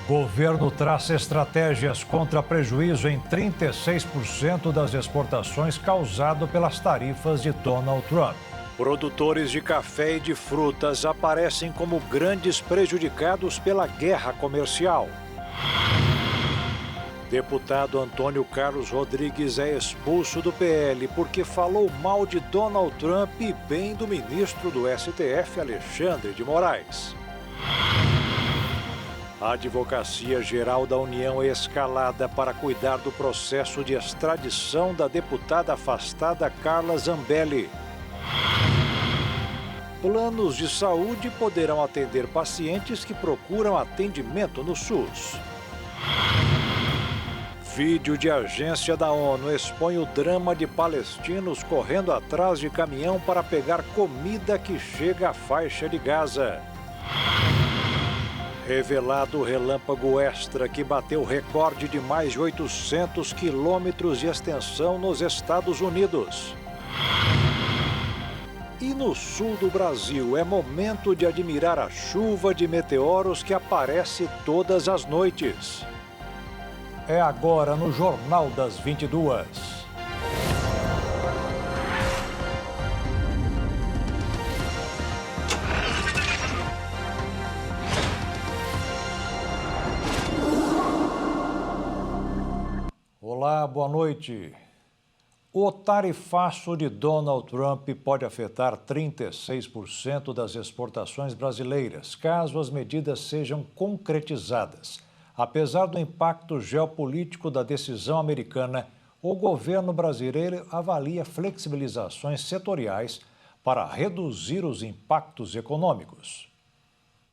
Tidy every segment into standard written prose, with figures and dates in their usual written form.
Governo traça estratégias contra prejuízo em 36% das exportações causado pelas tarifas de Donald Trump. Produtores de café e de frutas aparecem como grandes prejudicados pela guerra comercial. Deputado Antônio Carlos Rodrigues é expulso do PL porque falou mal de Donald Trump e bem do ministro do STF, Alexandre de Moraes. A Advocacia Geral da União é escalada para cuidar do processo de extradição da deputada afastada Carla Zambelli. Planos de saúde poderão atender pacientes que procuram atendimento no SUS. Vídeo de agência da ONU expõe o drama de palestinos correndo atrás de caminhão para pegar comida que chega à faixa de Gaza. Revelado o relâmpago Extra, que bateu recorde de mais de 800 quilômetros de extensão nos Estados Unidos. E no sul do Brasil é momento de admirar a chuva de meteoros que aparece todas as noites. É agora no Jornal das 22. Olá, boa noite. O tarifaço de Donald Trump pode afetar 36% das exportações brasileiras, caso as medidas sejam concretizadas. Apesar do impacto geopolítico da decisão americana, o governo brasileiro avalia flexibilizações setoriais para reduzir os impactos econômicos.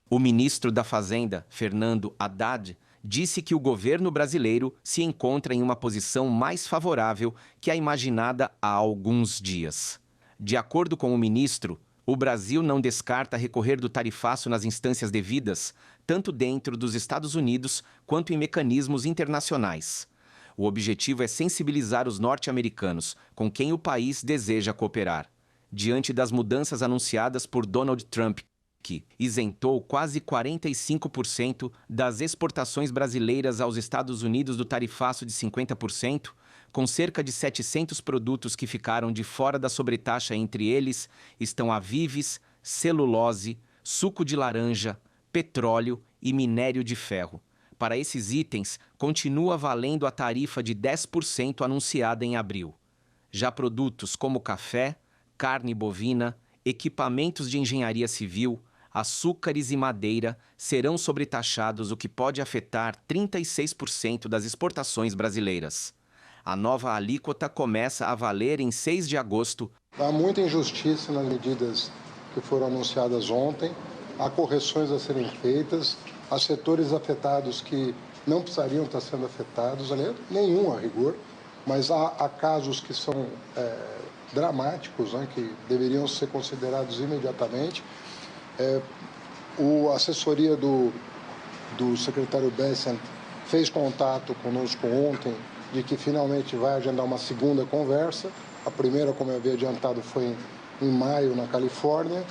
O ministro da Fazenda, Fernando Haddad, disse que o governo brasileiro se encontra em uma posição mais favorável que a imaginada há alguns dias. De acordo com o ministro, o Brasil não descarta recorrer do tarifaço nas instâncias devidas, tanto dentro dos Estados Unidos quanto em mecanismos internacionais. O objetivo é sensibilizar os norte-americanos, com quem o país deseja cooperar. Diante das mudanças anunciadas por Donald Trump, que isentou quase 45% das exportações brasileiras aos Estados Unidos do tarifaço de 50%, com cerca de 700 produtos que ficaram de fora da sobretaxa. Entre eles estão avives, celulose, suco de laranja, petróleo e minério de ferro. Para esses itens, continua valendo a tarifa de 10% anunciada em abril. Já produtos como café, carne bovina, equipamentos de engenharia civil, açúcares e madeira serão sobretaxados, o que pode afetar 36% das exportações brasileiras. A nova alíquota começa a valer em 6 de agosto. Há muita injustiça nas medidas que foram anunciadas ontem, há correções a serem feitas, há setores afetados que não precisariam estar sendo afetados, aliás, nenhum a rigor, mas há casos que são dramáticos, né, que deveriam ser considerados imediatamente. A assessoria do secretário Bessent fez contato conosco ontem de que finalmente vai agendar uma segunda conversa. A primeira, como eu havia adiantado, foi em maio na Califórnia.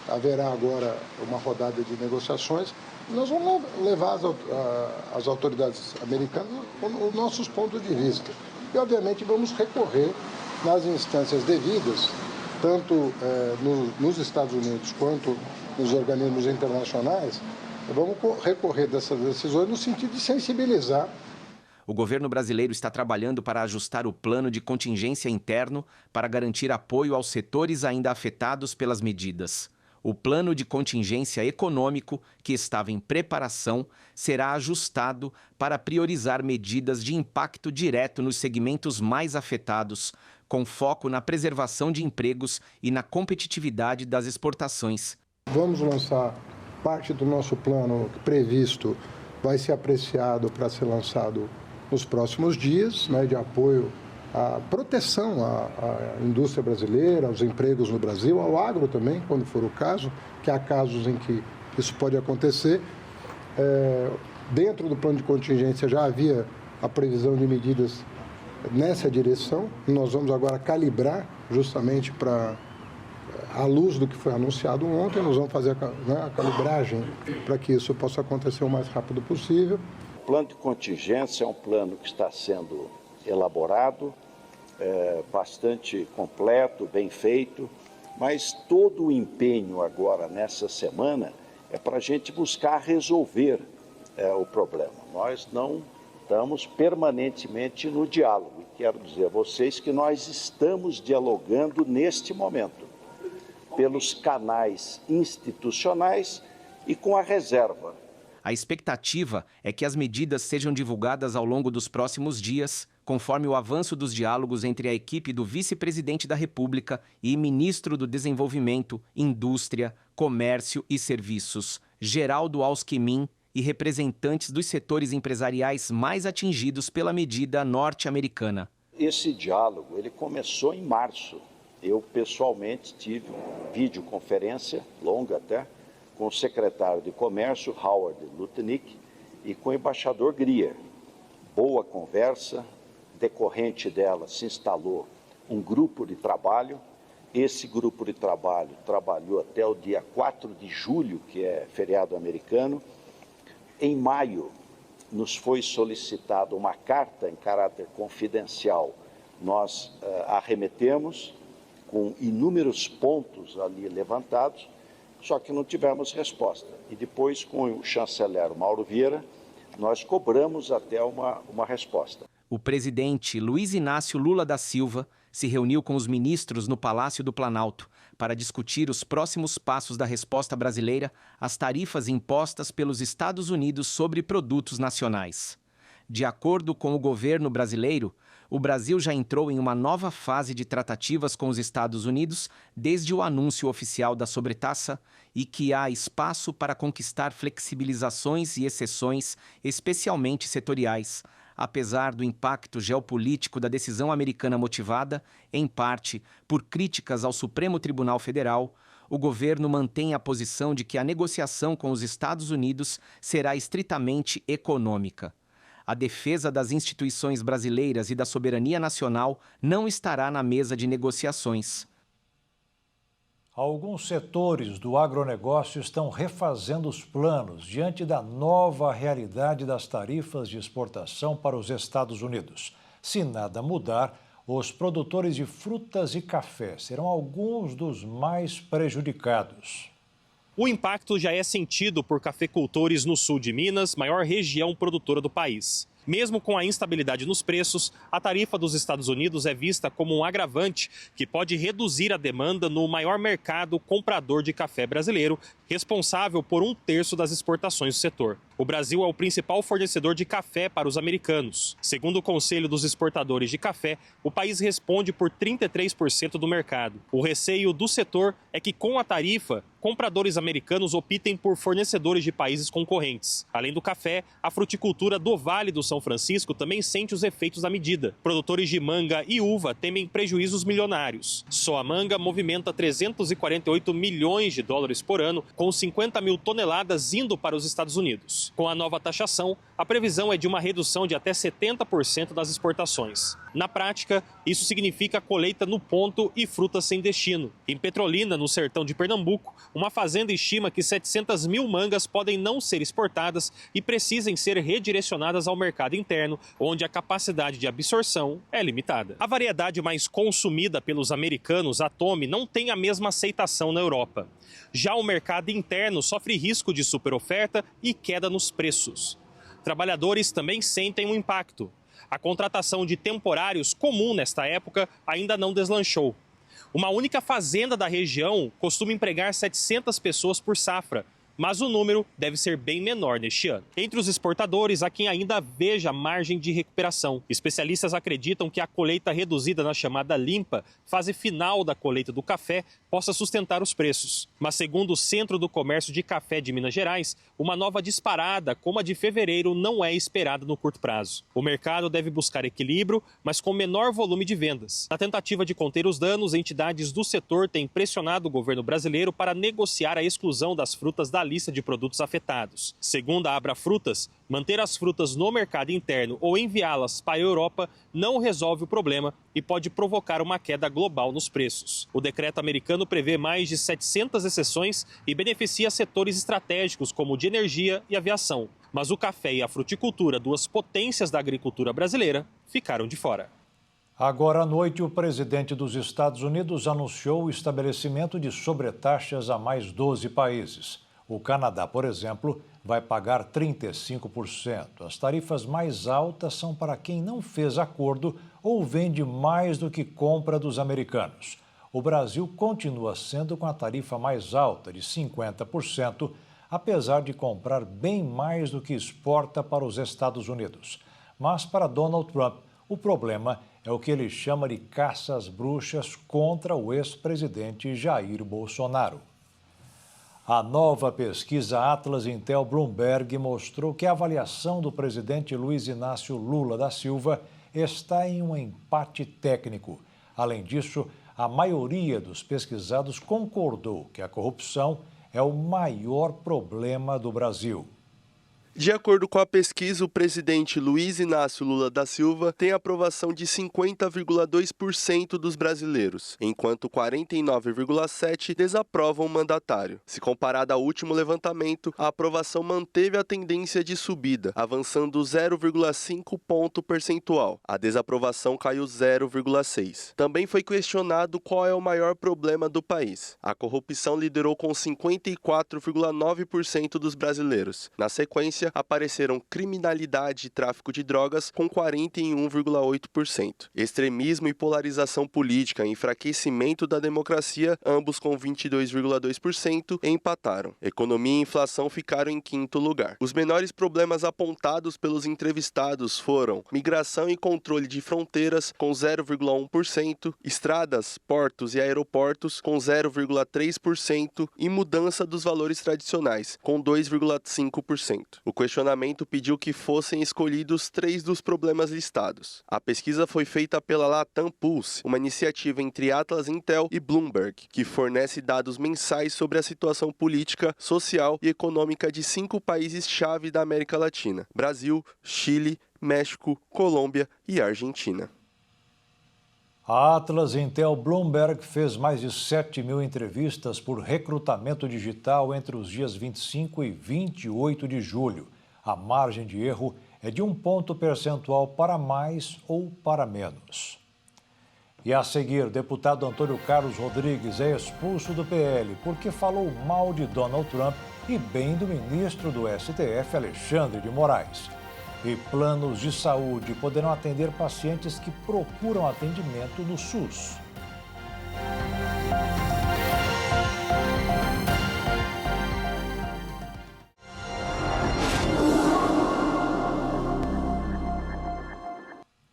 Haverá agora uma rodada de negociações. Nós vamos levar às autoridades americanas os nossos pontos de vista. E, obviamente, vamos recorrer nas instâncias devidas, tanto nos Estados Unidos quanto nos organismos internacionais. Vamos recorrer dessas decisões no sentido de sensibilizar. O governo brasileiro está trabalhando para ajustar o plano de contingência interno para garantir apoio aos setores ainda afetados pelas medidas. O plano de contingência econômico, que estava em preparação, será ajustado para priorizar medidas de impacto direto nos segmentos mais afetados, com foco na preservação de empregos e na competitividade das exportações. Vamos lançar parte do nosso plano previsto, vai ser apreciado para ser lançado nos próximos dias, né, de apoio à proteção à indústria brasileira, aos empregos no Brasil, ao agro também, quando for o caso, que há casos em que isso pode acontecer. Dentro do plano de contingência já havia a previsão de medidas nessa direção, e nós vamos agora calibrar justamente para À luz do que foi anunciado ontem, nós vamos fazer a calibragem para que isso possa acontecer o mais rápido possível. O plano de contingência é um plano que está sendo elaborado, bastante completo, bem feito, mas todo o empenho agora nessa semana é para a gente buscar resolver o problema. Nós não estamos permanentemente no diálogo. E quero dizer a vocês que nós estamos dialogando neste momento, pelos canais institucionais e com a reserva. A expectativa é que as medidas sejam divulgadas ao longo dos próximos dias, conforme o avanço dos diálogos entre a equipe do vice-presidente da República e ministro do Desenvolvimento, Indústria, Comércio e Serviços, Geraldo Alckmin, e representantes dos setores empresariais mais atingidos pela medida norte-americana. Esse diálogo ele começou em março. Eu, pessoalmente, tive uma videoconferência, longa até, com o secretário de Comércio, Howard Lutnick, e com o embaixador Grier. Boa conversa, decorrente dela se instalou um grupo de trabalho. Esse grupo de trabalho trabalhou até o dia 4 de julho, que é feriado americano. Em maio, nos foi solicitada uma carta em caráter confidencial. Nós arremetemos com inúmeros pontos ali levantados, só que não tivemos resposta. E depois, com o chanceler Mauro Vieira, nós cobramos até uma resposta. O presidente Luiz Inácio Lula da Silva se reuniu com os ministros no Palácio do Planalto para discutir os próximos passos da resposta brasileira às tarifas impostas pelos Estados Unidos sobre produtos nacionais. De acordo com o governo brasileiro, o Brasil já entrou em uma nova fase de tratativas com os Estados Unidos desde o anúncio oficial da sobretaxa e que há espaço para conquistar flexibilizações e exceções, especialmente setoriais, apesar do impacto geopolítico da decisão americana motivada, em parte, por críticas ao Supremo Tribunal Federal. O governo mantém a posição de que a negociação com os Estados Unidos será estritamente econômica. A defesa das instituições brasileiras e da soberania nacional não estará na mesa de negociações. Alguns setores do agronegócio estão refazendo os planos diante da nova realidade das tarifas de exportação para os Estados Unidos. Se nada mudar, os produtores de frutas e café serão alguns dos mais prejudicados. O impacto já é sentido por cafeicultores no sul de Minas, maior região produtora do país. Mesmo com a instabilidade nos preços, a tarifa dos Estados Unidos é vista como um agravante que pode reduzir a demanda no maior mercado comprador de café brasileiro, responsável por 1/3 das exportações do setor. O Brasil é o principal fornecedor de café para os americanos. Segundo o Conselho dos Exportadores de Café, o país responde por 33% do mercado. O receio do setor é que, com a tarifa, compradores americanos optem por fornecedores de países concorrentes. Além do café, a fruticultura do Vale do São Francisco também sente os efeitos da medida. Produtores de manga e uva temem prejuízos milionários. Só a manga movimenta 348 milhões de dólares por ano, com 50 mil toneladas indo para os Estados Unidos. Com a nova taxação, a previsão é de uma redução de até 70% das exportações. Na prática, isso significa colheita no ponto e frutas sem destino. Em Petrolina, no sertão de Pernambuco, uma fazenda estima que 700 mil mangas podem não ser exportadas e precisem ser redirecionadas ao mercado interno, onde a capacidade de absorção é limitada. A variedade mais consumida pelos americanos, a Tome, não tem a mesma aceitação na Europa. Já o mercado interno sofre risco de superoferta e queda nos preços. Trabalhadores também sentem um impacto. A contratação de temporários, comum nesta época, ainda não deslanchou. Uma única fazenda da região costuma empregar 700 pessoas por safra, mas o número deve ser bem menor neste ano. Entre os exportadores, há quem ainda veja margem de recuperação. Especialistas acreditam que a colheita reduzida na chamada limpa, fase final da colheita do café, possa sustentar os preços. Mas segundo o Centro do Comércio de Café de Minas Gerais, uma nova disparada como a de fevereiro não é esperada no curto prazo. O mercado deve buscar equilíbrio, mas com menor volume de vendas. Na tentativa de conter os danos, entidades do setor têm pressionado o governo brasileiro para negociar a exclusão das frutas da lista de produtos afetados. Segundo a Abra Frutas, manter as frutas no mercado interno ou enviá-las para a Europa não resolve o problema e pode provocar uma queda global nos preços. O decreto americano prevê mais de 700 exceções e beneficia setores estratégicos como o de energia e aviação. Mas o café e a fruticultura, duas potências da agricultura brasileira, ficaram de fora. Agora à noite, o presidente dos Estados Unidos anunciou o estabelecimento de sobretaxas a mais 12 países. O Canadá, por exemplo, vai pagar 35%. As tarifas mais altas são para quem não fez acordo ou vende mais do que compra dos americanos. O Brasil continua sendo com a tarifa mais alta, de 50%, apesar de comprar bem mais do que exporta para os Estados Unidos. Mas para Donald Trump, o problema é o que ele chama de caça às bruxas contra o ex-presidente Jair Bolsonaro. A nova pesquisa Atlas Intel Bloomberg mostrou que a avaliação do presidente Luiz Inácio Lula da Silva está em um empate técnico. Além disso, a maioria dos pesquisados concordou que a corrupção é o maior problema do Brasil. De acordo com a pesquisa, o presidente Luiz Inácio Lula da Silva tem aprovação de 50,2% dos brasileiros, enquanto 49,7% desaprovam o mandatário. Se comparado ao último levantamento, a aprovação manteve a tendência de subida, avançando 0,5 ponto percentual. A desaprovação caiu 0,6. Também foi questionado qual é o maior problema do país. A corrupção liderou com 54,9% dos brasileiros. Na sequência, apareceram criminalidade e tráfico de drogas com 41,8%. Extremismo e polarização política, enfraquecimento da democracia, ambos com 22,2%, empataram. Economia e inflação ficaram em quinto lugar. Os menores problemas apontados pelos entrevistados foram migração e controle de fronteiras, com 0,1%, estradas, portos e aeroportos, com 0,3%, e mudança dos valores tradicionais, com 2,5%. O questionamento pediu que fossem escolhidos 3 dos problemas listados. A pesquisa foi feita pela Latam Pulse, uma iniciativa entre Atlas Intel e Bloomberg, que fornece dados mensais sobre a situação política, social e econômica de 5 países-chave da América Latina: Brasil, Chile, México, Colômbia e Argentina. A Atlas Intel Bloomberg fez mais de 7.000 entrevistas por recrutamento digital entre os dias 25 e 28 de julho. A margem de erro é de 1 ponto percentual para mais ou para menos. E a seguir, o deputado Antônio Carlos Rodrigues é expulso do PL porque falou mal de Donald Trump e bem do ministro do STF, Alexandre de Moraes. E planos de saúde poderão atender pacientes que procuram atendimento no SUS.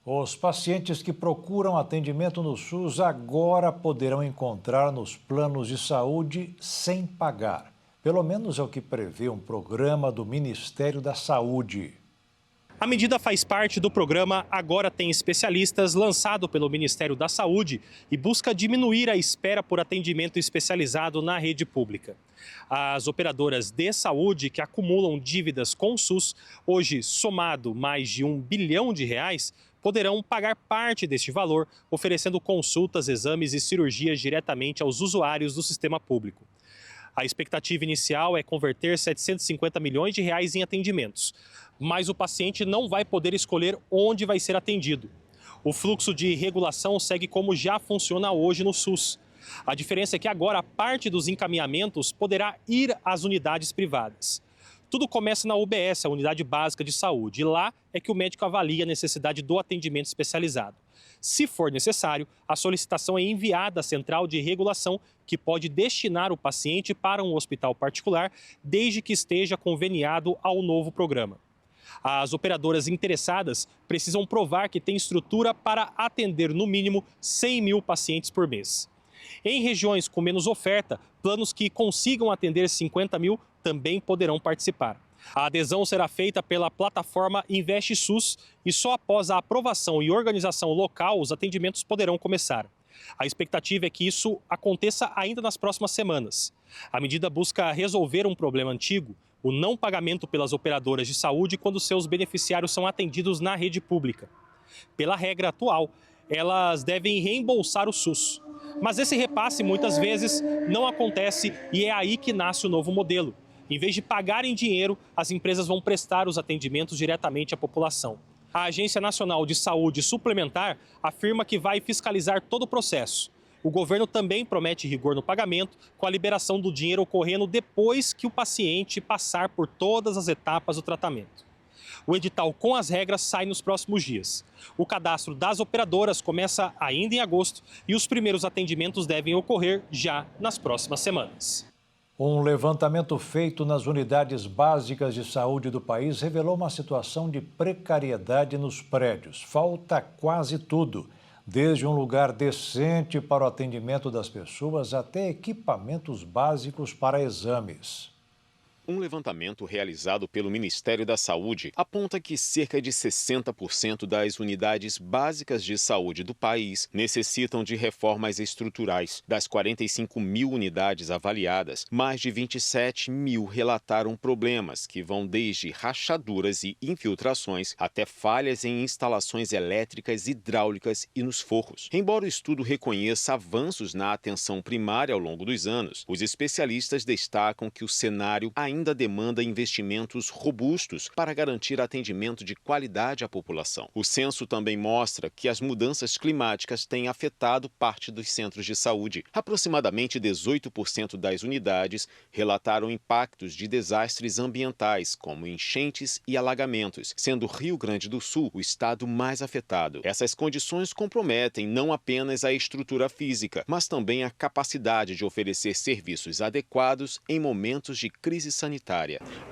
Os pacientes que procuram atendimento no SUS agora poderão encontrar nos planos de saúde sem pagar. Pelo menos é o que prevê um programa do Ministério da Saúde. A medida faz parte do programa Agora Tem Especialistas, lançado pelo Ministério da Saúde e busca diminuir a espera por atendimento especializado na rede pública. As operadoras de saúde que acumulam dívidas com o SUS, hoje somado mais de R$1 bilhão, poderão pagar parte deste valor, oferecendo consultas, exames e cirurgias diretamente aos usuários do sistema público. A expectativa inicial é converter R$750 milhões em atendimentos, mas o paciente não vai poder escolher onde vai ser atendido. O fluxo de regulação segue como já funciona hoje no SUS. A diferença é que agora parte dos encaminhamentos poderá ir às unidades privadas. Tudo começa na UBS, a Unidade Básica de Saúde, e lá é que o médico avalia a necessidade do atendimento especializado. Se for necessário, a solicitação é enviada à Central de Regulação, que pode destinar o paciente para um hospital particular, desde que esteja conveniado ao novo programa. As operadoras interessadas precisam provar que têm estrutura para atender no mínimo 100 mil pacientes por mês. Em regiões com menos oferta, planos que consigam atender 50 mil também poderão participar. A adesão será feita pela plataforma InvesteSUS e só após a aprovação e organização local os atendimentos poderão começar. A expectativa é que isso aconteça ainda nas próximas semanas. A medida busca resolver um problema antigo, o não pagamento pelas operadoras de saúde quando seus beneficiários são atendidos na rede pública. Pela regra atual, elas devem reembolsar o SUS. Mas esse repasse muitas vezes não acontece e é aí que nasce o novo modelo. Em vez de pagar em dinheiro, as empresas vão prestar os atendimentos diretamente à população. A Agência Nacional de Saúde Suplementar afirma que vai fiscalizar todo o processo. O governo também promete rigor no pagamento, com a liberação do dinheiro ocorrendo depois que o paciente passar por todas as etapas do tratamento. O edital com as regras sai nos próximos dias. O cadastro das operadoras começa ainda em agosto e os primeiros atendimentos devem ocorrer já nas próximas semanas. Um levantamento feito nas unidades básicas de saúde do país revelou uma situação de precariedade nos prédios. Falta quase tudo, desde um lugar decente para o atendimento das pessoas até equipamentos básicos para exames. Um levantamento realizado pelo Ministério da Saúde aponta que cerca de 60% das unidades básicas de saúde do país necessitam de reformas estruturais. Das 45 mil unidades avaliadas, mais de 27 mil relataram problemas que vão desde rachaduras e infiltrações até falhas em instalações elétricas, hidráulicas e nos forros. Embora o estudo reconheça avanços na atenção primária ao longo dos anos, os especialistas destacam que o cenário ainda demanda investimentos robustos para garantir atendimento de qualidade à população. O censo também mostra que as mudanças climáticas têm afetado parte dos centros de saúde. Aproximadamente 18% das unidades relataram impactos de desastres ambientais, como enchentes e alagamentos, sendo Rio Grande do Sul o estado mais afetado. Essas condições comprometem não apenas a estrutura física, mas também a capacidade de oferecer serviços adequados em momentos de crise sanitária.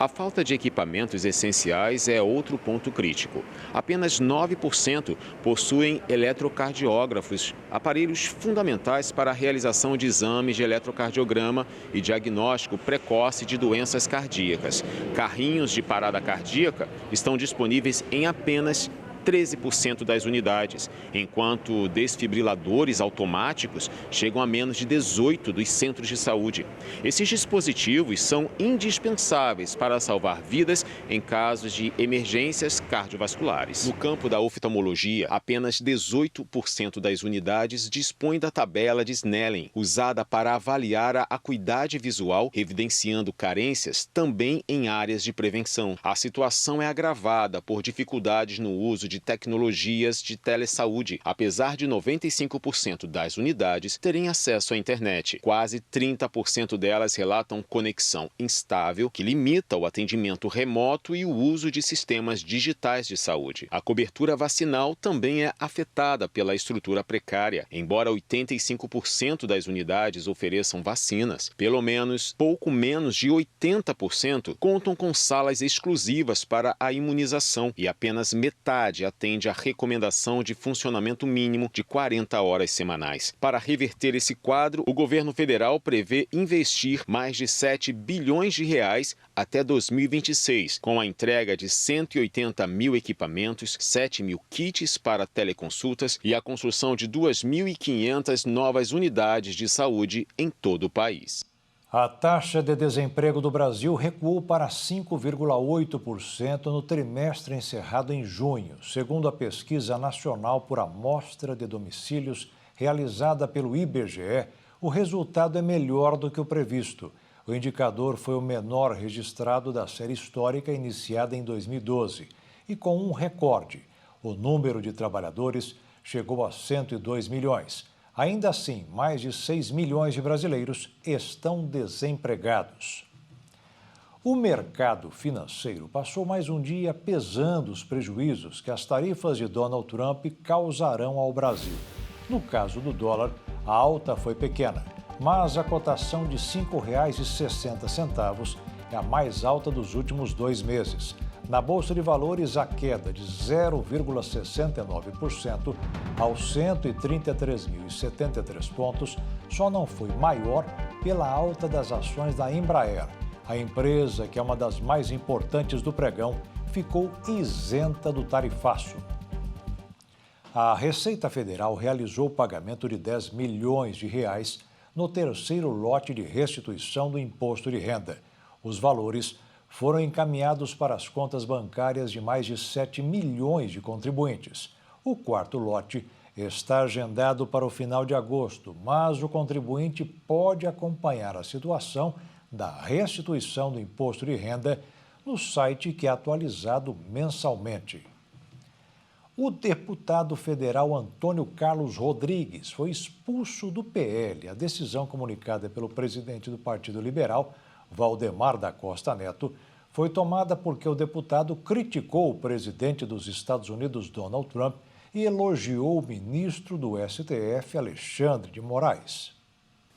A falta de equipamentos essenciais é outro ponto crítico. Apenas 9% possuem eletrocardiógrafos, aparelhos fundamentais para a realização de exames de eletrocardiograma e diagnóstico precoce de doenças cardíacas. Carrinhos de parada cardíaca estão disponíveis em apenas 13% das unidades, enquanto desfibriladores automáticos chegam a menos de 18% dos centros de saúde. Esses dispositivos são indispensáveis para salvar vidas em casos de emergências cardiovasculares. No campo da oftalmologia, apenas 18% das unidades dispõem da tabela de Snellen, usada para avaliar a acuidade visual, evidenciando carências também em áreas de prevenção. A situação é agravada por dificuldades no uso de tecnologias de telesaúde, apesar de 95% das unidades terem acesso à internet. Quase 30% delas relatam conexão instável, que limita o atendimento remoto e o uso de sistemas digitais de saúde. A cobertura vacinal também é afetada pela estrutura precária. Embora 85% das unidades ofereçam vacinas, pelo menos pouco menos de 80% contam com salas exclusivas para a imunização e apenas metade atende à recomendação de funcionamento mínimo de 40 horas semanais. Para reverter esse quadro, o governo federal prevê investir mais de 7 bilhões de reais até 2026, com a entrega de 180 mil equipamentos, 7 mil kits para teleconsultas e a construção de 2.500 novas unidades de saúde em todo o país. A taxa de desemprego do Brasil recuou para 5,8% no trimestre encerrado em junho, segundo a Pesquisa Nacional por Amostra de Domicílios realizada pelo IBGE. O resultado é melhor do que o previsto. O indicador foi o menor registrado da série histórica iniciada em 2012 e com um recorde. O número de trabalhadores chegou a 102 milhões. Ainda assim, mais de 6 milhões de brasileiros estão desempregados. O mercado financeiro passou mais um dia pesando os prejuízos que as tarifas de Donald Trump causarão ao Brasil. No caso do dólar, a alta foi pequena, mas a cotação de R$ 5,60 é a mais alta dos últimos 2 meses. Na Bolsa de Valores, a queda de 0,69% aos 133.073 pontos só não foi maior pela alta das ações da Embraer. A empresa, que é uma das mais importantes do pregão, ficou isenta do tarifaço. A Receita Federal realizou o pagamento de 10 milhões de reais no terceiro lote de restituição do imposto de renda. Os valores foram encaminhados para as contas bancárias de mais de 7 milhões de contribuintes. O quarto lote está agendado para o final de agosto, mas o contribuinte pode acompanhar a situação da restituição do imposto de renda no site que é atualizado mensalmente. O deputado federal Antônio Carlos Rodrigues foi expulso do PL. A decisão comunicada pelo presidente do Partido Liberal, Valdemar da Costa Neto, foi tomada porque o deputado criticou o presidente dos Estados Unidos, Donald Trump, e elogiou o ministro do STF, Alexandre de Moraes.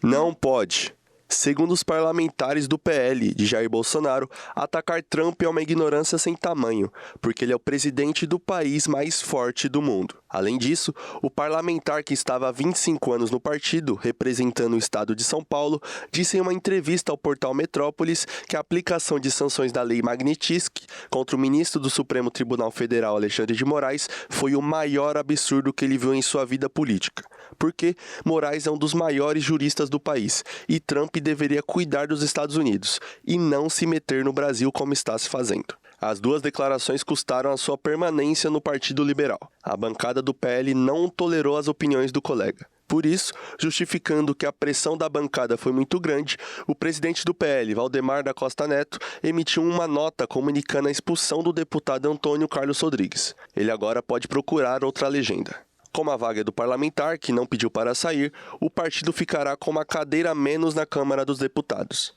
Não pode. Segundo os parlamentares do PL de Jair Bolsonaro, atacar Trump é uma ignorância sem tamanho, porque ele é o presidente do país mais forte do mundo. Além disso, o parlamentar que estava há 25 anos no partido, representando o estado de São Paulo, disse em uma entrevista ao portal Metrópolis que a aplicação de sanções da Lei Magnitsky contra o ministro do Supremo Tribunal Federal, Alexandre de Moraes, foi o maior absurdo que ele viu em sua vida política. Porque Moraes é um dos maiores juristas do país e Trump deveria cuidar dos Estados Unidos e não se meter no Brasil como está se fazendo. As duas declarações custaram a sua permanência no Partido Liberal. A bancada do PL não tolerou as opiniões do colega. Por isso, justificando que a pressão da bancada foi muito grande, o presidente do PL, Valdemar da Costa Neto, emitiu uma nota comunicando a expulsão do deputado Antônio Carlos Rodrigues. Ele agora pode procurar outra legenda. Como a vaga é do parlamentar, que não pediu para sair, o partido ficará com uma cadeira a menos na Câmara dos Deputados.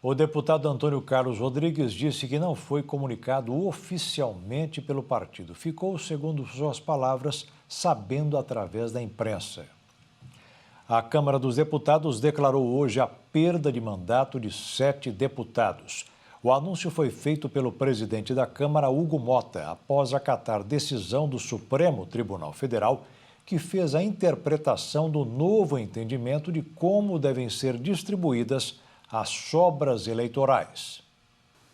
O deputado Antônio Carlos Rodrigues disse que não foi comunicado oficialmente pelo partido. Ficou, segundo suas palavras, sabendo através da imprensa. A Câmara dos Deputados declarou hoje a perda de mandato de 7 deputados. O anúncio foi feito pelo presidente da Câmara, Hugo Mota, após acatar decisão do Supremo Tribunal Federal, que fez a interpretação do novo entendimento de como devem ser distribuídas as sobras eleitorais.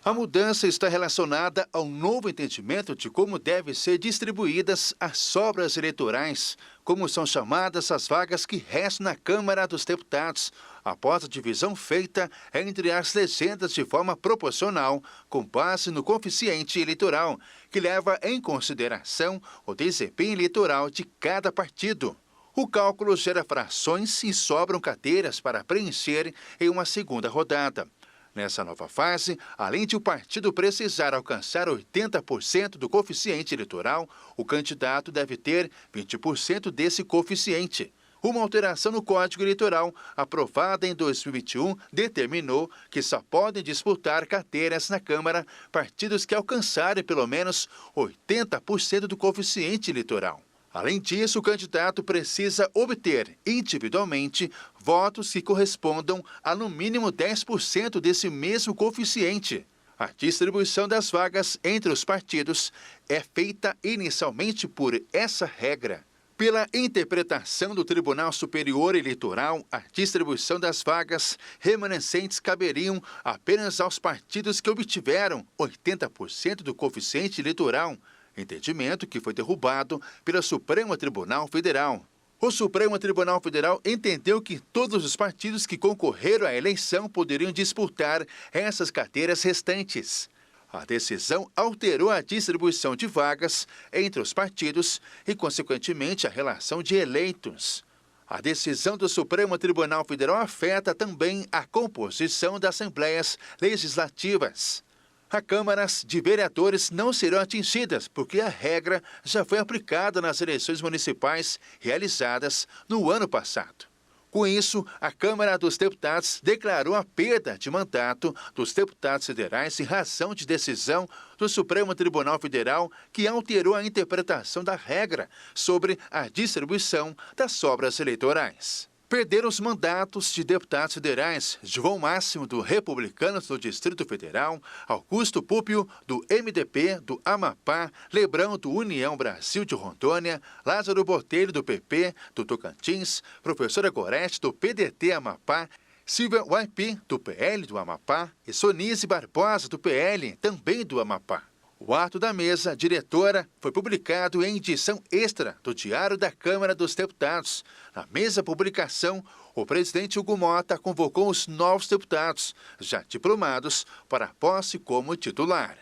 A mudança está relacionada ao novo entendimento de como devem ser distribuídas as sobras eleitorais, como são chamadas as vagas que restam na Câmara dos Deputados, após a divisão feita entre as legendas de forma proporcional, com base no coeficiente eleitoral, que leva em consideração o desempenho eleitoral de cada partido. O cálculo gera frações e sobram cadeiras para preencher em uma segunda rodada. Nessa nova fase, além de o partido precisar alcançar 80% do coeficiente eleitoral, o candidato deve ter 20% desse coeficiente. Uma alteração no Código Eleitoral, aprovada em 2021, determinou que só podem disputar cadeiras na Câmara partidos que alcançarem pelo menos 80% do coeficiente eleitoral. Além disso, o candidato precisa obter, individualmente, votos que correspondam a no mínimo 10% desse mesmo coeficiente. A distribuição das vagas entre os partidos é feita inicialmente por essa regra. Pela interpretação do Tribunal Superior Eleitoral, a distribuição das vagas remanescentes caberiam apenas aos partidos que obtiveram 80% do coeficiente eleitoral, entendimento que foi derrubado pelo Supremo Tribunal Federal. O Supremo Tribunal Federal entendeu que todos os partidos que concorreram à eleição poderiam disputar essas cadeiras restantes. A decisão alterou a distribuição de vagas entre os partidos e, consequentemente, a relação de eleitos. A decisão do Supremo Tribunal Federal afeta também a composição das assembleias legislativas. As câmaras de vereadores não serão atingidas, porque a regra já foi aplicada nas eleições municipais realizadas no ano passado. Com isso, a Câmara dos Deputados declarou a perda de mandato dos deputados federais em razão de decisão do Supremo Tribunal Federal que alterou a interpretação da regra sobre a distribuição das sobras eleitorais. Perderam os mandatos de deputados federais João Máximo, do Republicanos do Distrito Federal, Augusto Púpio, do MDP do Amapá, Lebrão, do União Brasil de Rondônia, Lázaro Botelho, do PP do Tocantins, professora Gorete, do PDT Amapá, Silvia Waipi, do PL do Amapá, e Sonise Barbosa, do PL, também do Amapá. O ato da mesa diretora foi publicado em edição extra do Diário da Câmara dos Deputados. Na mesma publicação, o presidente Hugo Motta convocou os novos deputados, já diplomados, para a posse como titular.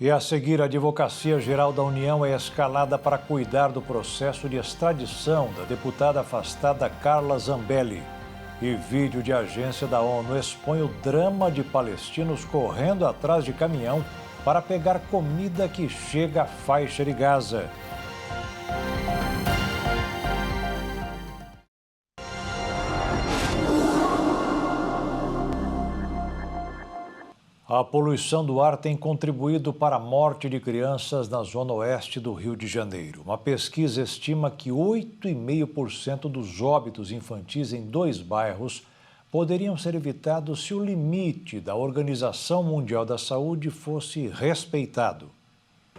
E a seguir, a Advocacia Geral da União é escalada para cuidar do processo de extradição da deputada afastada Carla Zambelli. E vídeo de agência da ONU expõe o drama de palestinos correndo atrás de caminhão para pegar comida que chega à faixa de Gaza. A poluição do ar tem contribuído para a morte de crianças na zona oeste do Rio de Janeiro. Uma pesquisa estima que 8,5% dos óbitos infantis em 2 bairros poderiam ser evitados se o limite da Organização Mundial da Saúde fosse respeitado.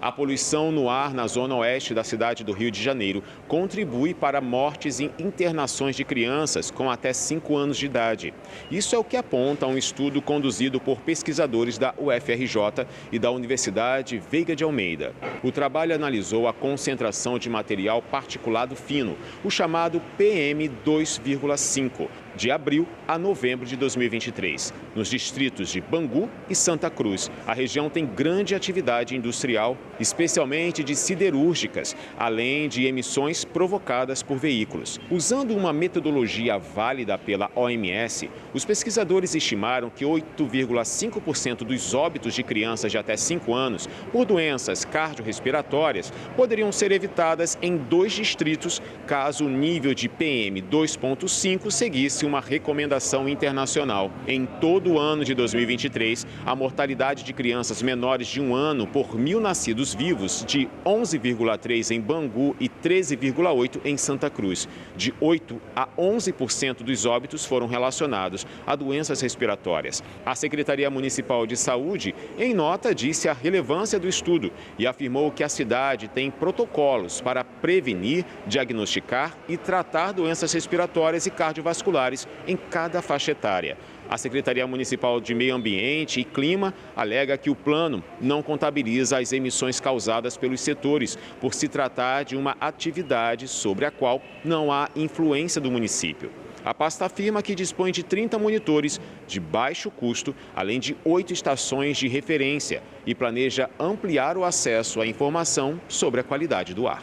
A poluição no ar na zona oeste da cidade do Rio de Janeiro contribui para mortes e internações de crianças com até 5 anos de idade. Isso é o que aponta um estudo conduzido por pesquisadores da UFRJ e da Universidade Veiga de Almeida. O trabalho analisou a concentração de material particulado fino, o chamado PM2,5, de abril a novembro de 2023. Nos distritos de Bangu e Santa Cruz, a região tem grande atividade industrial, especialmente de siderúrgicas, além de emissões provocadas por veículos. Usando uma metodologia válida pela OMS, os pesquisadores estimaram que 8,5% dos óbitos de crianças de até 5 anos por doenças cardiorrespiratórias poderiam ser evitadas em 2 distritos caso o nível de PM2,5 seguisse uma recomendação internacional. Em todo o ano de 2023, a mortalidade de crianças menores de 1 ano por 1.000 nascidos vivos de 11,3 em Bangu e 13,8 em Santa Cruz. De 8 a 11% dos óbitos foram relacionados a doenças respiratórias. A Secretaria Municipal de Saúde, em nota, disse a relevância do estudo e afirmou que a cidade tem protocolos para prevenir, diagnosticar e tratar doenças respiratórias e cardiovasculares em cada faixa etária. A Secretaria Municipal de Meio Ambiente e Clima alega que o plano não contabiliza as emissões causadas pelos setores, por se tratar de uma atividade sobre a qual não há influência do município. A pasta afirma que dispõe de 30 monitores de baixo custo, além de 8 estações de referência, e planeja ampliar o acesso à informação sobre a qualidade do ar.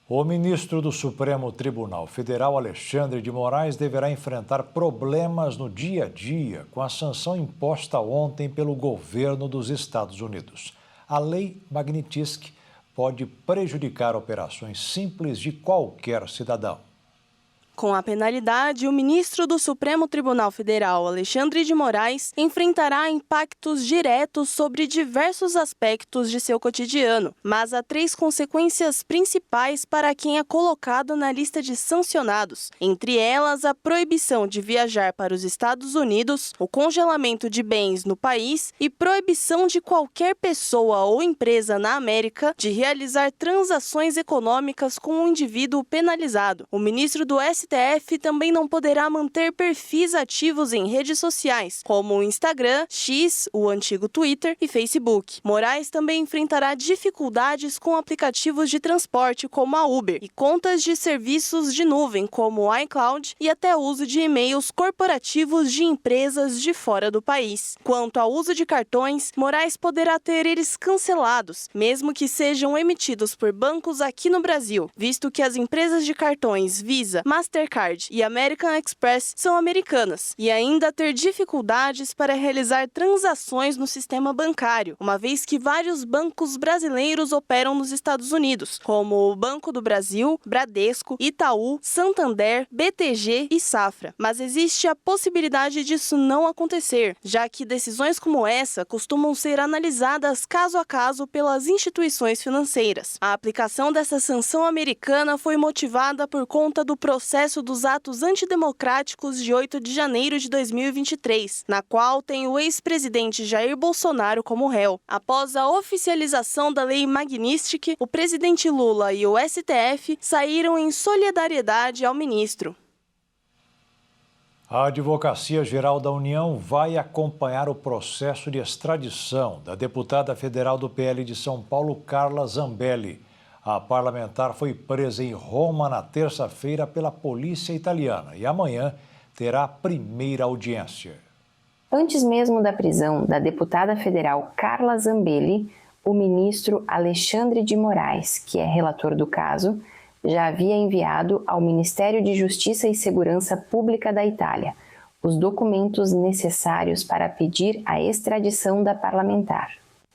O ministro do Supremo Tribunal Federal, Alexandre de Moraes, deverá enfrentar problemas no dia a dia com a sanção imposta ontem pelo governo dos Estados Unidos. A lei Magnitsky pode prejudicar operações simples de qualquer cidadão. Com a penalidade, o ministro do Supremo Tribunal Federal, Alexandre de Moraes, enfrentará impactos diretos sobre diversos aspectos de seu cotidiano. Mas há 3 consequências principais para quem é colocado na lista de sancionados. Entre elas, a proibição de viajar para os Estados Unidos, o congelamento de bens no país e proibição de qualquer pessoa ou empresa na América de realizar transações econômicas com o indivíduo penalizado. O ministro do STF também não poderá manter perfis ativos em redes sociais, como o Instagram, X, o antigo Twitter e Facebook. Moraes também enfrentará dificuldades com aplicativos de transporte como a Uber e contas de serviços de nuvem como o iCloud e até o uso de e-mails corporativos de empresas de fora do país. Quanto ao uso de cartões, Moraes poderá ter eles cancelados, mesmo que sejam emitidos por bancos aqui no Brasil, visto que as empresas de cartões Visa, Mastercard e American Express são americanas, e ainda ter dificuldades para realizar transações no sistema bancário, uma vez que vários bancos brasileiros operam nos Estados Unidos, como o Banco do Brasil, Bradesco, Itaú, Santander, BTG e Safra. Mas existe a possibilidade disso não acontecer, já que decisões como essa costumam ser analisadas caso a caso pelas instituições financeiras. A aplicação dessa sanção americana foi motivada por conta do processo dos atos antidemocráticos de 8 de janeiro de 2023, na qual tem o ex-presidente Jair Bolsonaro como réu. Após a oficialização da lei Magnitsky, o presidente Lula e o STF saíram em solidariedade ao ministro. A Advocacia Geral da União vai acompanhar o processo de extradição da deputada federal do PL de São Paulo, Carla Zambelli. A parlamentar foi presa em Roma na terça-feira pela polícia italiana e amanhã terá a primeira audiência. Antes mesmo da prisão da deputada federal Carla Zambelli, o ministro Alexandre de Moraes, que é relator do caso, já havia enviado ao Ministério de Justiça e Segurança Pública da Itália os documentos necessários para pedir a extradição da parlamentar.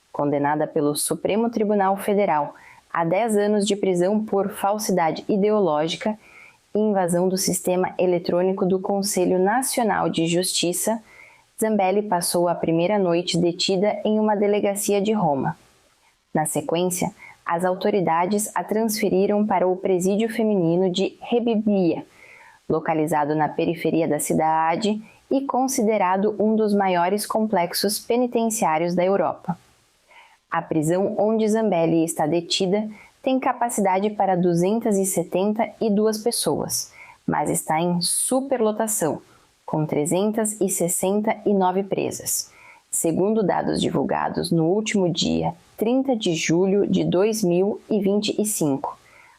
Condenada pelo Supremo Tribunal Federal a 10 anos de prisão por falsidade ideológica e invasão do sistema eletrônico do Conselho Nacional de Justiça, Zambelli passou a primeira noite detida em uma delegacia de Roma. Na sequência, as autoridades a transferiram para o presídio feminino de Rebibbia, localizado na periferia da cidade e considerado um dos maiores complexos penitenciários da Europa. A prisão onde Zambelli está detida tem capacidade para 272 pessoas, mas está em superlotação, com 369 presas, segundo dados divulgados no último dia 30 de julho de 2025.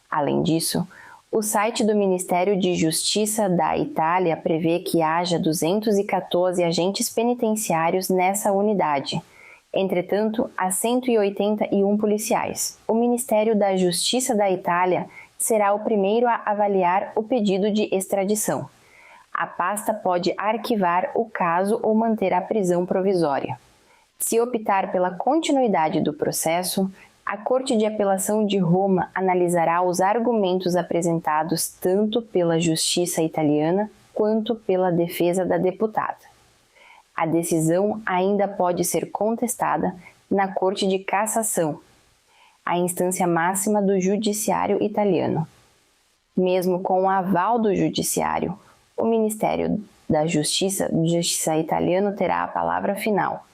Além disso, o site do Ministério de Justiça da Itália prevê que haja 214 agentes penitenciários nessa unidade. Entretanto, há 181 policiais. O Ministério da Justiça da Itália será o primeiro a avaliar o pedido de extradição. A pasta pode arquivar o caso ou manter a prisão provisória. Se optar pela continuidade do processo, a Corte de Apelação de Roma analisará os argumentos apresentados tanto pela Justiça italiana quanto pela defesa da deputada. A decisão ainda pode ser contestada na Corte de Cassação, a instância máxima do Judiciário italiano. Mesmo com o aval do Judiciário, o Ministério da Justiça italiano terá a palavra final.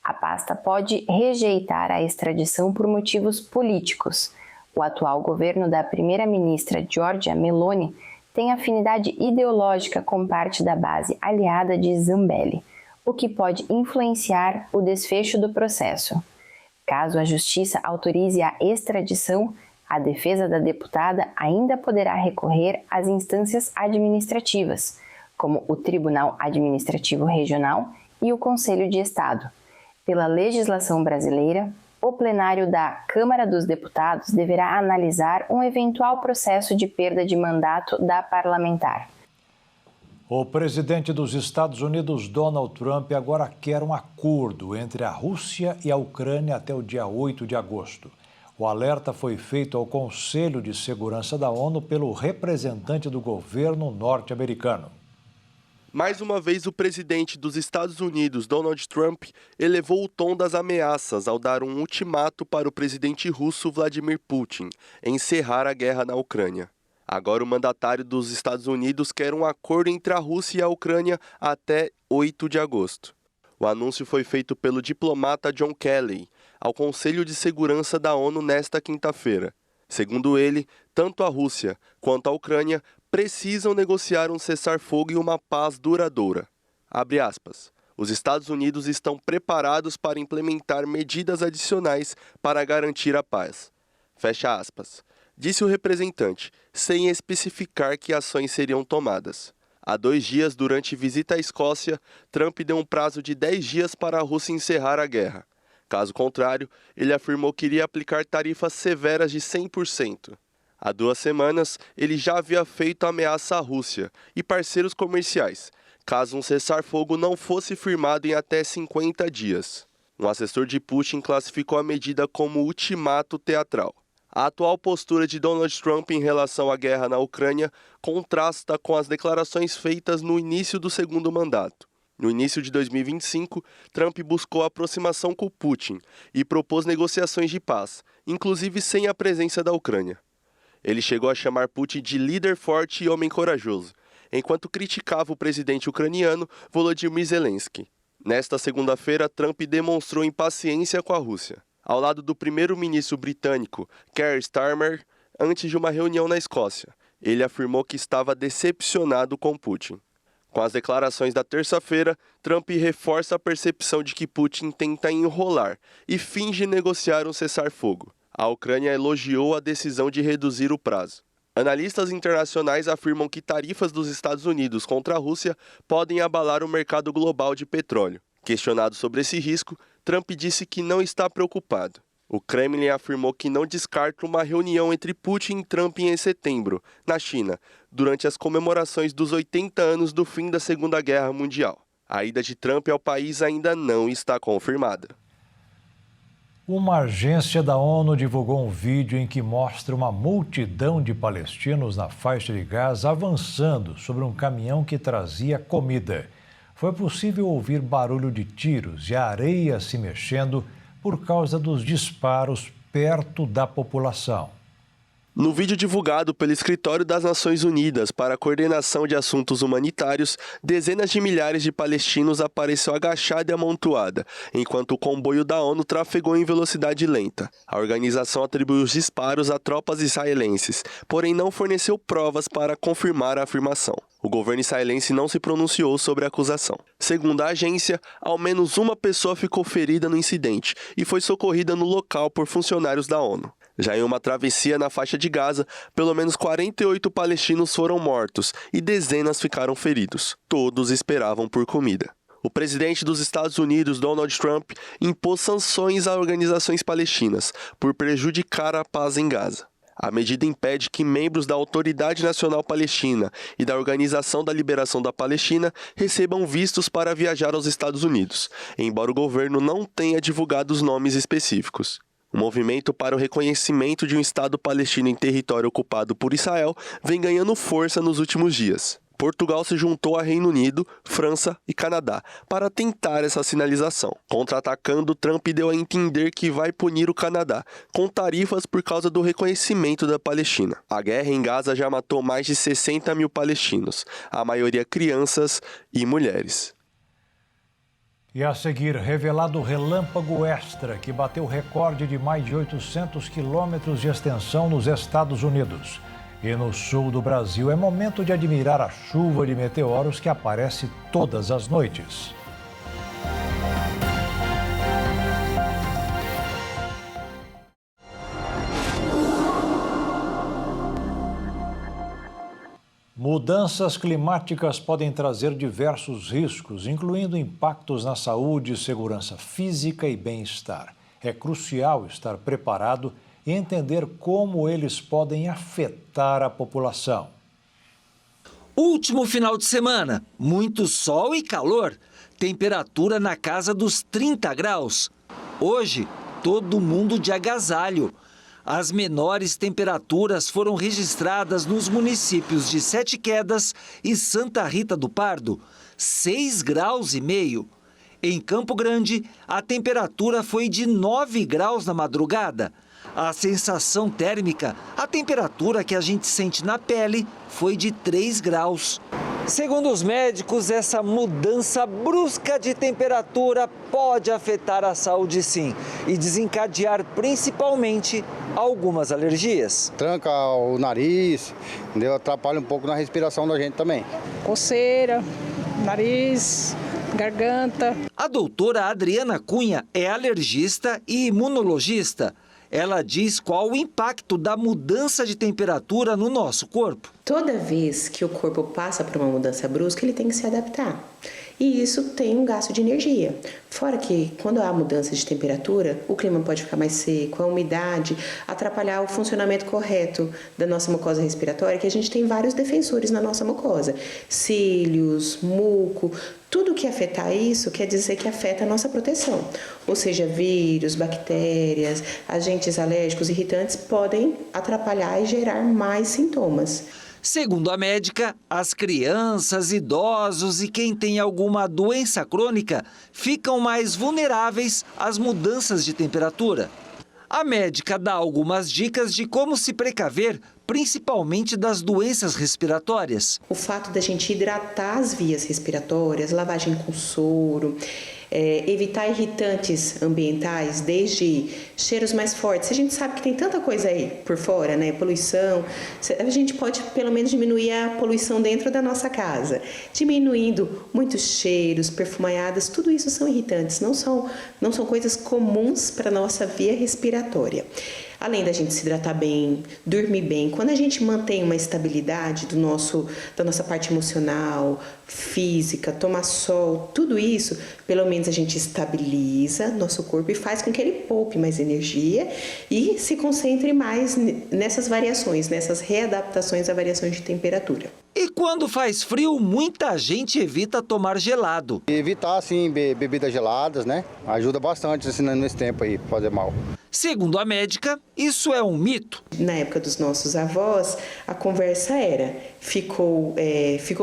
A pasta pode rejeitar a extradição por motivos políticos. O atual governo da primeira-ministra Giorgia Meloni tem afinidade ideológica com parte da base aliada de Zambelli, o que pode influenciar o desfecho do processo. Caso a Justiça autorize a extradição, a defesa da deputada ainda poderá recorrer às instâncias administrativas, como o Tribunal Administrativo Regional e o Conselho de Estado. Pela legislação brasileira, o plenário da Câmara dos Deputados deverá analisar um eventual processo de perda de mandato da parlamentar. O presidente dos Estados Unidos, Donald Trump, agora quer um acordo entre a Rússia e a Ucrânia até o dia 8 de agosto. O alerta foi feito ao Conselho de Segurança da ONU pelo representante do governo norte-americano. Mais uma vez, o presidente dos Estados Unidos, Donald Trump, elevou o tom das ameaças ao dar um ultimato para o presidente russo Vladimir Putin encerrar a guerra na Ucrânia. Agora, o mandatário dos Estados Unidos quer um acordo entre a Rússia e a Ucrânia até 8 de agosto. O anúncio foi feito pelo diplomata John Kelly ao Conselho de Segurança da ONU nesta quinta-feira. Segundo ele, tanto a Rússia quanto a Ucrânia precisam negociar um cessar-fogo e uma paz duradoura. Abre aspas. Os Estados Unidos estão preparados para implementar medidas adicionais para garantir a paz. Fecha aspas. Disse o representante, sem especificar que ações seriam tomadas. Há 2 dias, durante visita à Escócia, Trump deu um prazo de 10 dias para a Rússia encerrar a guerra. Caso contrário, ele afirmou que iria aplicar tarifas severas de 100%. Há 2 semanas, ele já havia feito ameaça à Rússia e parceiros comerciais, caso um cessar-fogo não fosse firmado em até 50 dias. Um assessor de Putin classificou a medida como ultimato teatral. A atual postura de Donald Trump em relação à guerra na Ucrânia contrasta com as declarações feitas no início do segundo mandato. No início de 2025, Trump buscou a aproximação com Putin e propôs negociações de paz, inclusive sem a presença da Ucrânia. Ele chegou a chamar Putin de líder forte e homem corajoso, enquanto criticava o presidente ucraniano Volodymyr Zelensky. Nesta segunda-feira, Trump demonstrou impaciência com a Rússia, ao lado do primeiro-ministro britânico Keir Starmer, antes de uma reunião na Escócia. Ele afirmou que estava decepcionado com Putin. Com as declarações da terça-feira, Trump reforça a percepção de que Putin tenta enrolar e finge negociar um cessar-fogo. A Ucrânia elogiou a decisão de reduzir o prazo. Analistas internacionais afirmam que tarifas dos Estados Unidos contra a Rússia podem abalar o mercado global de petróleo. Questionado sobre esse risco, Trump disse que não está preocupado. O Kremlin afirmou que não descarta uma reunião entre Putin e Trump em setembro, na China, durante as comemorações dos 80 anos do fim da Segunda Guerra Mundial. A ida de Trump ao país ainda não está confirmada. Uma agência da ONU divulgou um vídeo em que mostra uma multidão de palestinos na faixa de Gaza avançando sobre um caminhão que trazia comida. Foi possível ouvir barulho de tiros e a areia se mexendo por causa dos disparos perto da população. No vídeo divulgado pelo Escritório das Nações Unidas para a Coordenação de Assuntos Humanitários, dezenas de milhares de palestinos apareceram agachada e amontoada, enquanto o comboio da ONU trafegou em velocidade lenta. A organização atribuiu os disparos a tropas israelenses, porém não forneceu provas para confirmar a afirmação. O governo israelense não se pronunciou sobre a acusação. Segundo a agência, ao menos uma pessoa ficou ferida no incidente e foi socorrida no local por funcionários da ONU. Já em uma travessia na faixa de Gaza, pelo menos 48 palestinos foram mortos e dezenas ficaram feridos. Todos esperavam por comida. O presidente dos Estados Unidos, Donald Trump, impôs sanções a organizações palestinas por prejudicar a paz em Gaza. A medida impede que membros da Autoridade Nacional Palestina e da Organização da Liberação da Palestina recebam vistos para viajar aos Estados Unidos, embora o governo não tenha divulgado os nomes específicos. O movimento para o reconhecimento de um Estado palestino em território ocupado por Israel vem ganhando força nos últimos dias. Portugal se juntou a Reino Unido, França e Canadá para tentar essa sinalização. Contra-atacando, Trump deu a entender que vai punir o Canadá com tarifas por causa do reconhecimento da Palestina. A guerra em Gaza já matou mais de 60 mil palestinos, a maioria crianças e mulheres. E a seguir, revelado relâmpago extra que bateu recorde de mais de 800 quilômetros de extensão nos Estados Unidos. E no sul do Brasil é momento de admirar a chuva de meteoros que aparece todas as noites. Mudanças climáticas podem trazer diversos riscos, incluindo impactos na saúde, segurança física e bem-estar. É crucial estar preparado e entender como eles podem afetar a população. Último final de semana, muito sol e calor, temperatura na casa dos 30 graus. Hoje, todo mundo de agasalho. As menores temperaturas foram registradas nos municípios de Sete Quedas e Santa Rita do Pardo, 6,5 graus. Em Campo Grande, a temperatura foi de 9 graus na madrugada. A sensação térmica, a temperatura que a gente sente na pele, foi de 3 graus. Segundo os médicos, essa mudança brusca de temperatura pode afetar a saúde sim e desencadear principalmente algumas alergias. Tranca o nariz, atrapalha um pouco na respiração da gente também. Coceira, nariz, garganta. A doutora Adriana Cunha é alergista e imunologista. Ela diz qual o impacto da mudança de temperatura no nosso corpo. Toda vez que o corpo passa por uma mudança brusca, ele tem que se adaptar. E isso tem um gasto de energia. Fora que, quando há mudança de temperatura, o clima pode ficar mais seco, a umidade, atrapalhar o funcionamento correto da nossa mucosa respiratória, que a gente tem vários defensores na nossa mucosa. Cílios, muco, tudo que afetar isso quer dizer que afeta a nossa proteção. Ou seja, vírus, bactérias, agentes alérgicos, irritantes podem atrapalhar e gerar mais sintomas. Segundo a médica, as crianças, idosos e quem tem alguma doença crônica ficam mais vulneráveis às mudanças de temperatura. A médica dá algumas dicas de como se precaver, principalmente das doenças respiratórias. O fato da gente hidratar as vias respiratórias, lavagem com soro, evitar irritantes ambientais, desde cheiros mais fortes. A gente sabe que tem tanta coisa aí por fora, né? Poluição. A gente pode pelo menos diminuir a poluição dentro da nossa casa. Diminuindo muitos cheiros, perfumaiadas, tudo isso são irritantes, não são coisas comuns para a nossa via respiratória. Além da gente se hidratar bem, dormir bem, quando a gente mantém uma estabilidade da nossa parte emocional, física, tomar sol, tudo isso, pelo menos a gente estabiliza nosso corpo e faz com que ele poupe mais energia e se concentre mais nessas variações, nessas readaptações a variações de temperatura. E quando faz frio, muita gente evita tomar gelado. Evitar, assim, bebidas geladas, né? Ajuda bastante assim, nesse tempo aí, fazer mal. Segundo a médica, isso é um mito. Na época dos nossos avós, a conversa era, ficou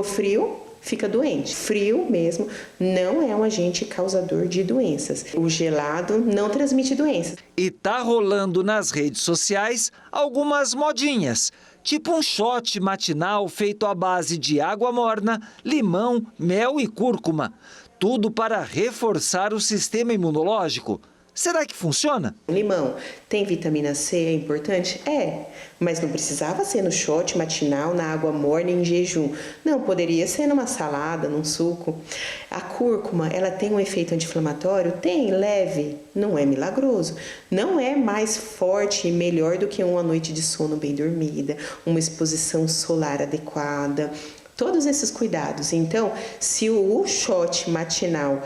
frio, fica doente. Frio mesmo não é um agente causador de doenças. O gelado não transmite doenças. E tá rolando nas redes sociais algumas modinhas, tipo um shot matinal feito à base de água morna, limão, mel e cúrcuma. Tudo para reforçar o sistema imunológico. Será que funciona? Limão tem vitamina C, é importante? É, mas não precisava ser no shot matinal, na água morna em jejum. Não, poderia ser numa salada, num suco. A cúrcuma, ela tem um efeito anti-inflamatório? Tem, leve, não é milagroso. Não é mais forte e melhor do que uma noite de sono bem dormida, uma exposição solar adequada, todos esses cuidados. Então, se o shot matinal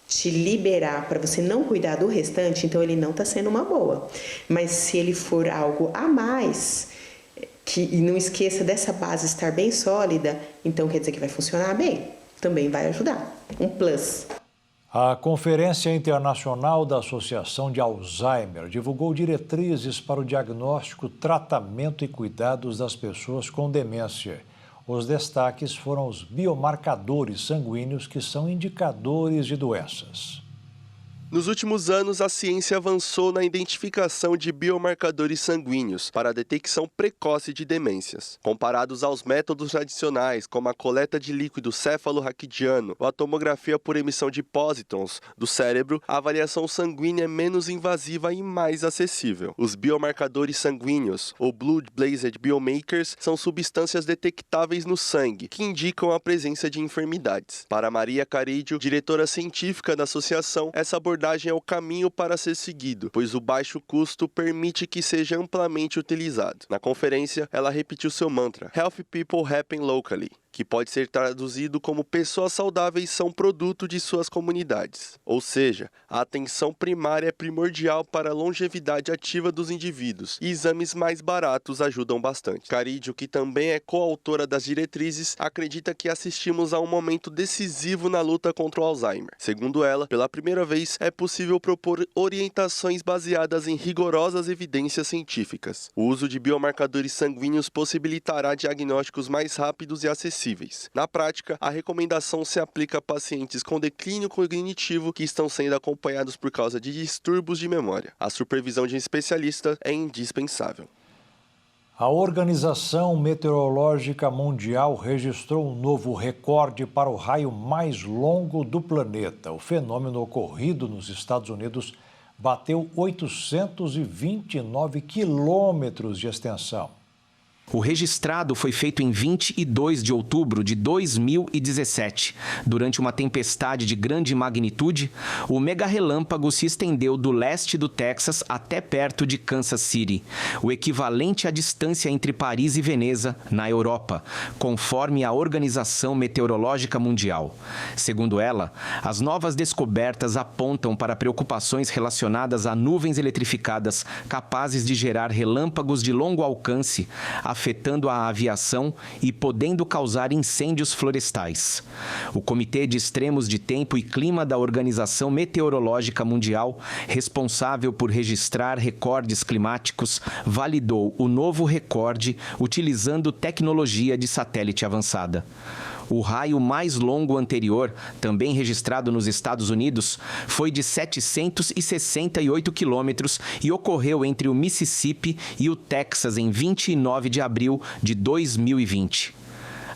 te liberar para você não cuidar do restante, então ele não está sendo uma boa. Mas se ele for algo a mais, e não esqueça dessa base estar bem sólida, então quer dizer que vai funcionar bem. Também vai ajudar. Um plus. A Conferência Internacional da Associação de Alzheimer divulgou diretrizes para o diagnóstico, tratamento e cuidados das pessoas com demência. Os destaques foram os biomarcadores sanguíneos, que são indicadores de doenças. Nos últimos anos, a ciência avançou na identificação de biomarcadores sanguíneos para a detecção precoce de demências. Comparados aos métodos tradicionais, como a coleta de líquido céfalo-raquidiano ou a tomografia por emissão de pósitrons do cérebro, a avaliação sanguínea é menos invasiva e mais acessível. Os biomarcadores sanguíneos, ou Blood-Based Biomarkers, são substâncias detectáveis no sangue, que indicam a presença de enfermidades. Para Maria Carídio, diretora científica da associação, essa abordagem é o caminho para ser seguido, pois o baixo custo permite que seja amplamente utilizado. Na conferência, ela repetiu seu mantra, Healthy People Happen Locally, que pode ser traduzido como pessoas saudáveis são produto de suas comunidades. Ou seja, a atenção primária é primordial para a longevidade ativa dos indivíduos e exames mais baratos ajudam bastante. Carídio, que também é coautora das diretrizes, acredita que assistimos a um momento decisivo na luta contra o Alzheimer. Segundo ela, pela primeira vez é possível propor orientações baseadas em rigorosas evidências científicas. O uso de biomarcadores sanguíneos possibilitará diagnósticos mais rápidos e acessíveis. Na prática, a recomendação se aplica a pacientes com declínio cognitivo que estão sendo acompanhados por causa de distúrbios de memória. A supervisão de um especialista é indispensável. A Organização Meteorológica Mundial registrou um novo recorde para o raio mais longo do planeta. O fenômeno ocorrido nos Estados Unidos bateu 829 quilômetros de extensão. O registrado foi feito em 22 de outubro de 2017. Durante uma tempestade de grande magnitude, o mega-relâmpago se estendeu do leste do Texas até perto de Kansas City, o equivalente à distância entre Paris e Veneza, na Europa, conforme a Organização Meteorológica Mundial. Segundo ela, as novas descobertas apontam para preocupações relacionadas a nuvens eletrificadas capazes de gerar relâmpagos de longo alcance, afetando a aviação e podendo causar incêndios florestais. O Comitê de Extremos de Tempo e Clima da Organização Meteorológica Mundial, responsável por registrar recordes climáticos, validou o novo recorde utilizando tecnologia de satélite avançada. O raio mais longo anterior, também registrado nos Estados Unidos, foi de 768 quilômetros e ocorreu entre o Mississippi e o Texas em 29 de abril de 2020.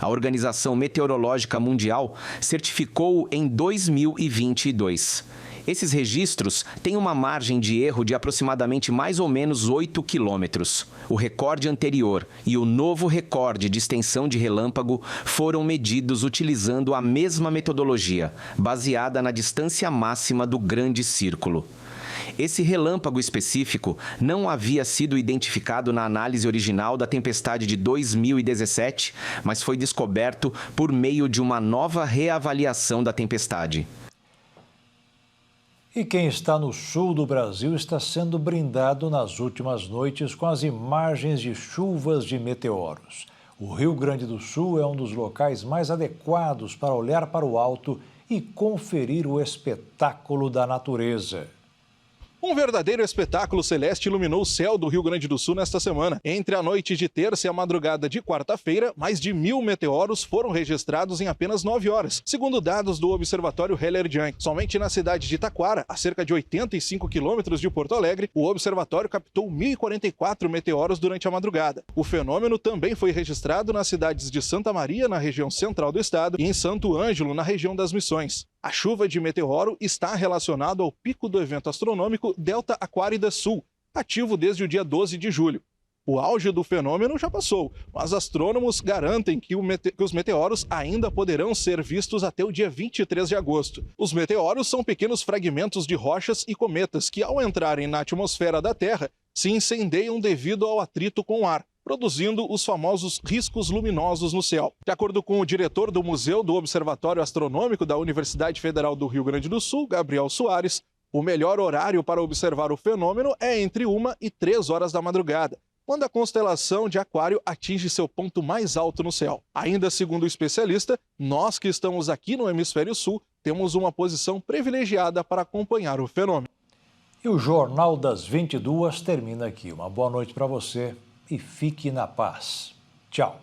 A Organização Meteorológica Mundial certificou-o em 2022. Esses registros têm uma margem de erro de aproximadamente mais ou menos 8 quilômetros. O recorde anterior e o novo recorde de extensão de relâmpago foram medidos utilizando a mesma metodologia, baseada na distância máxima do Grande Círculo. Esse relâmpago específico não havia sido identificado na análise original da tempestade de 2017, mas foi descoberto por meio de uma nova reavaliação da tempestade. E quem está no sul do Brasil está sendo brindado nas últimas noites com as imagens de chuvas de meteoros. O Rio Grande do Sul é um dos locais mais adequados para olhar para o alto e conferir o espetáculo da natureza. Um verdadeiro espetáculo celeste iluminou o céu do Rio Grande do Sul nesta semana. Entre a noite de terça e a madrugada de quarta-feira, mais de 1.000 meteoros foram registrados em apenas 9 horas, segundo dados do Observatório Heller-Junk. Somente na cidade de Taquara, a cerca de 85 quilômetros de Porto Alegre, o observatório captou 1.044 meteoros durante a madrugada. O fenômeno também foi registrado nas cidades de Santa Maria, na região central do estado, e em Santo Ângelo, na região das Missões. A chuva de meteoro está relacionada ao pico do evento astronômico Delta Aquárida Sul, ativo desde o dia 12 de julho. O auge do fenômeno já passou, mas astrônomos garantem que os meteoros ainda poderão ser vistos até o dia 23 de agosto. Os meteoros são pequenos fragmentos de rochas e cometas que, ao entrarem na atmosfera da Terra, se incendeiam devido ao atrito com o ar, produzindo os famosos riscos luminosos no céu. De acordo com o diretor do Museu do Observatório Astronômico da Universidade Federal do Rio Grande do Sul, Gabriel Soares, o melhor horário para observar o fenômeno é entre 1 e 3 horas da madrugada, quando a constelação de Aquário atinge seu ponto mais alto no céu. Ainda segundo o especialista, nós que estamos aqui no Hemisfério Sul temos uma posição privilegiada para acompanhar o fenômeno. E o Jornal das 22 termina aqui. Uma boa noite para você e fique na paz. Tchau.